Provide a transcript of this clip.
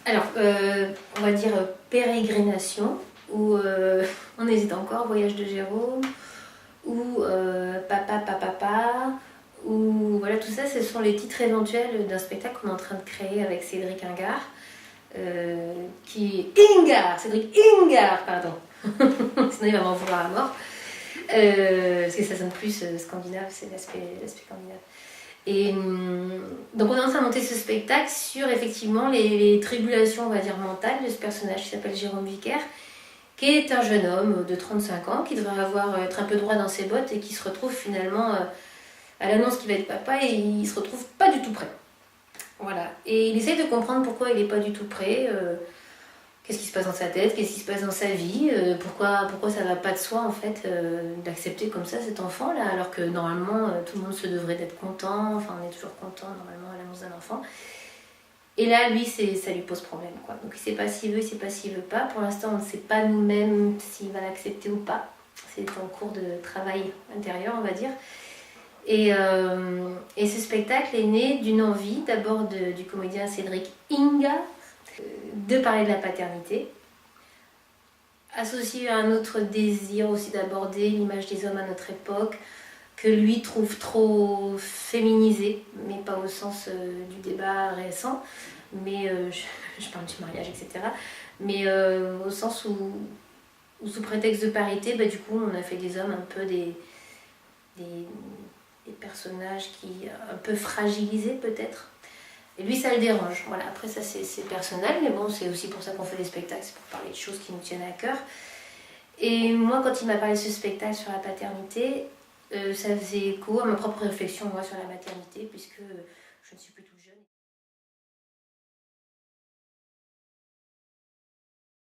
Alors, on va dire pérégrination, ou on hésite encore, voyage de Jérôme, ou papa, ou voilà, tout ça, ce sont les titres éventuels d'un spectacle qu'on est en train de créer avec Cédric Ingard, Cédric Ingard, pardon, sinon il va m'en vouloir à mort, parce que ça sonne plus scandinave, c'est l'aspect scandinave. Et donc on est en train de monter ce spectacle sur effectivement les tribulations, on va dire, mentales de ce personnage qui s'appelle Jérôme Vicaire, qui est un jeune homme de 35 ans qui devrait être un peu droit dans ses bottes et qui se retrouve finalement à l'annonce qu'il va être papa et il se retrouve pas du tout prêt. Voilà. Et il essaye de comprendre pourquoi il n'est pas du tout prêt, qu'est-ce qui se passe dans sa tête, qu'est-ce qui se passe dans sa vie, pourquoi ça va pas de soi en fait d'accepter comme ça cet enfant là, alors que normalement tout le monde se devrait d'être content, enfin on est toujours content normalement à l'annonce d'un enfant. Et là lui ça lui pose problème quoi. Donc il sait pas s'il veut, il sait pas s'il veut pas. Pour l'instant on ne sait pas nous-mêmes s'il va l'accepter ou pas. C'est en cours de travail intérieur on va dire. Et ce spectacle est né d'une envie d'abord du comédien Cédric Inga de parler de la paternité, associé à un autre désir aussi d'aborder l'image des hommes à notre époque, que lui trouve trop féminisée, mais pas au sens du débat récent, mais je parle du mariage, etc. Mais au sens où sous prétexte de parité, du coup, on a fait des hommes un peu des personnages qui un peu fragilisés peut-être. Et lui, ça le dérange. Voilà. Après, ça, c'est personnel, mais bon, c'est aussi pour ça qu'on fait des spectacles, c'est pour parler de choses qui nous tiennent à cœur. Et moi, quand il m'a parlé de ce spectacle sur la paternité, ça faisait écho à ma propre réflexion, moi, sur la maternité, puisque je ne suis plus toute jeune.